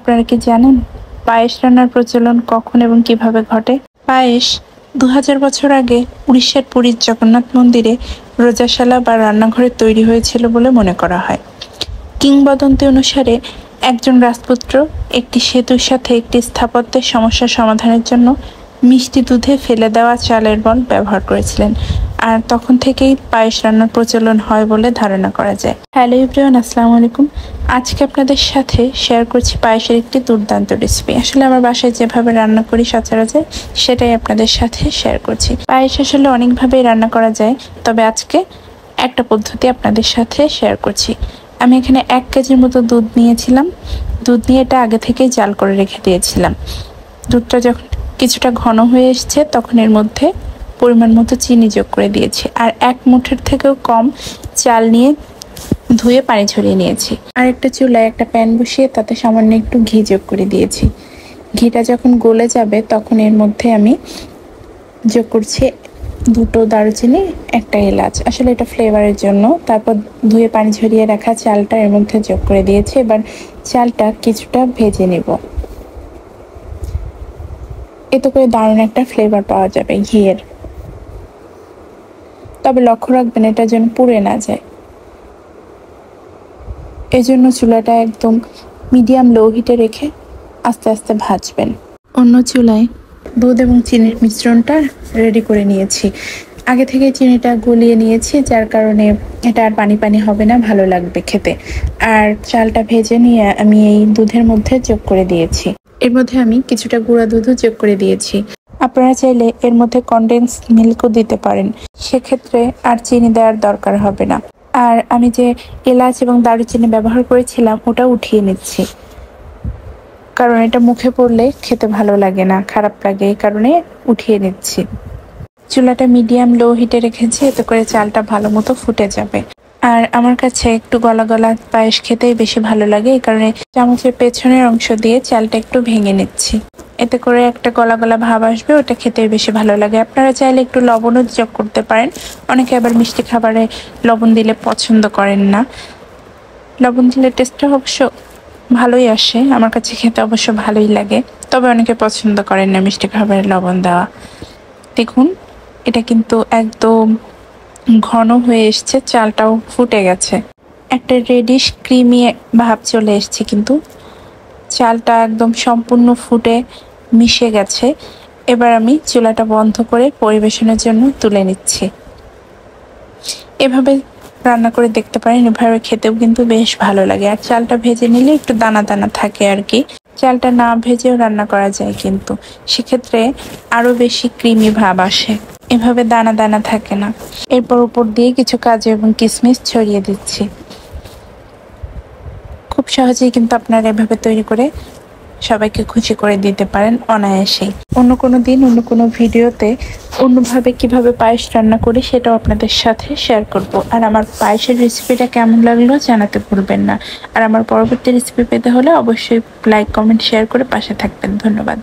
আপনারা কি জানেন পায়েস রান্নার প্রচলন কখন এবং কিভাবে ঘটে? পায়েস 2000 বছর আগে উড়িষ্যার পুরীর জগন্নাথ মন্দিরে রোজাশালা বা রান্নাঘরে তৈরি হয়েছিল বলে মনে করা হয়। কিংবদন্তি অনুসারে একজন রাজপুত্র একটি সেতুর সাথে একটি স্থাপত্যের সমস্যা সমাধানের জন্য মিষ্টি দুধে ফেলে দেওয়া চালের বল ব্যবহার করেছিলেন, আর তখন থেকেই পায়েস রান্নার প্রচলন হয় বলে ধারণা করা যায়। হ্যালো এভরিওয়ান, আসসালামু আলাইকুম। আজকে আপনাদের সাথে শেয়ার করছি পায়েসের একটি দুর্দান্ত রেসিপি। আসলে আমার বাসায় যেভাবে রান্না করি সচরাচর সেটাই আপনাদের সাথে শেয়ার করছি। পায়েস আসলে অনেকভাবেই রান্না করা যায়, তবে আজকে একটা পদ্ধতি আপনাদের সাথে শেয়ার করছি। আমি এখানে 1 কেজির মতো দুধ নিয়েছিলাম। দুধ নিয়ে এটা আগে থেকেই জাল করে রেখে দিয়েছিলাম। দুধটা যখন কিছুটা ঘন হয়ে এসছে তখন এর মধ্যে পরিমাণ মতো চিনি যোগ করে দিয়েছি, আর 1 মুঠের থেকেও কম চাল নিয়ে ধুয়ে পানি ঝরিয়ে নিয়েছি। আর একটা চুলায় একটা প্যান বসিয়ে তাতে সামান্য একটু ঘি যোগ করে দিয়েছি। ঘিটা যখন গলে যাবে তখন এর মধ্যে আমি যোগ করছি 2টো দারুচিনি, 1টা এলাচ, আসলে এটা ফ্লেভারের জন্য। তারপর ধুয়ে পানি ঝরিয়ে রাখা চালটা এর মধ্যে যোগ করে দিয়েছি। এবার চালটা কিছুটা ভেজে নেব, এতে করে দারুণ একটা ফ্লেভার পাওয়া যাবে ঘিয়ের। তবে লক্ষ্য রাখবেন এটা যেন পুড়ে না যায়, এজন্য চুলাটা একদম মিডিয়াম লো হিটে রেখে আস্তে আস্তে ভাজবেন। অন্য চুলায় দুধ এবং চিনির মিশ্রণটা রেডি করে নিয়েছি। আগে থেকে চিনিটা গলিয়ে নিয়েছি, যার কারণে এটা আর পানি পানি হবে না, ভালো লাগবে খেতে। আর চালটা ভেজে নিয়ে আমি এই দুধের মধ্যে যোগ করে দিয়েছি। এর মধ্যে আমি কিছুটা গুঁড়া দুধও যোগ করে দিয়েছি। আপনারা চাইলে এর মধ্যে কনডেন্স মিল্কও দিতে পারেন, সেক্ষেত্রে আর চিনি দেওয়ার দরকার হবে না। আর আমি যে এলাচ এবং দারুচিনি ব্যবহার করেছিলাম ওটা উঠিয়ে নিচ্ছি, কারণ এটা মুখে পড়লে খেতে ভালো লাগে না, খারাপ লাগে, এই কারণে উঠিয়ে নিচ্ছি। চুলাটা মিডিয়াম লো হিটে রেখেছি, এতে করে চালটা ভালো মতো ফুটে যাবে। আর আমার কাছে একটু গলা গলা পায়েস খেতেই বেশি ভালো লাগে, এই কারণে চামচের পেছনের অংশ দিয়ে চালটা একটু ভেঙে নিচ্ছি, এতে করে একটা গলা গলা ভাব আসবে, ওটা খেতে বেশি ভালো লাগে। আপনারা চাইলে একটু লবণও যোগ করতে পারেন। অনেকে আবার মিষ্টি খাবারে লবণ দিলে পছন্দ করেন না। লবণ দিলে টেস্টটা অবশ্য ভালোই আসে, আমার কাছে খেতে অবশ্য ভালোই লাগে, তবে অনেকে পছন্দ করেন না মিষ্টি খাবারে লবণ দেওয়া। দেখুন এটা কিন্তু একদম ঘন হয়ে এসছে, চালটাও ফুটে গেছে, একটা রেডিশ ক্রিমি ভাব চলে এসছে, কিন্তু চালটা একদম সম্পূর্ণ ফুটে মিশে গেছে। এবার আমি চুলাটা বন্ধ করে পরিবেশনের জন্য তুলে নিচ্ছি। এভাবে রান্না করে দেখতে পারেন, এভাবে খেতেও কিন্তু বেশ ভালো লাগে। আর চালটা ভেজে নিলে একটু দানা দানা থাকে আর কি। চালটা না ভেজেও রান্না করা যায়, কিন্তু সেক্ষেত্রে আরো বেশি ক্রিমি ভাব আসে, এভাবে দানা দানা থাকে না। এরপর উপর দিয়ে কিছু কাজু এবং কিশমিশ ছড়িয়ে দিচ্ছি। খুব সহজেই কিন্তু আপনারা এভাবে তৈরি করে সবাইকে খুশি করে দিতে পারেন অনায়াসেই। অন্য কোনো দিন অন্য কোনো ভিডিওতে অন্যভাবে কিভাবে পায়েস রান্না করি সেটাও আপনাদের সাথে শেয়ার করব। আর আমার পায়েসের রেসিপিটা কেমন লাগলো জানাতে ভুলবেন না। আর আমার পরবর্তী রেসিপি পেতে হলে অবশ্যই লাইক, কমেন্ট, শেয়ার করে পাশে থাকবেন। ধন্যবাদ।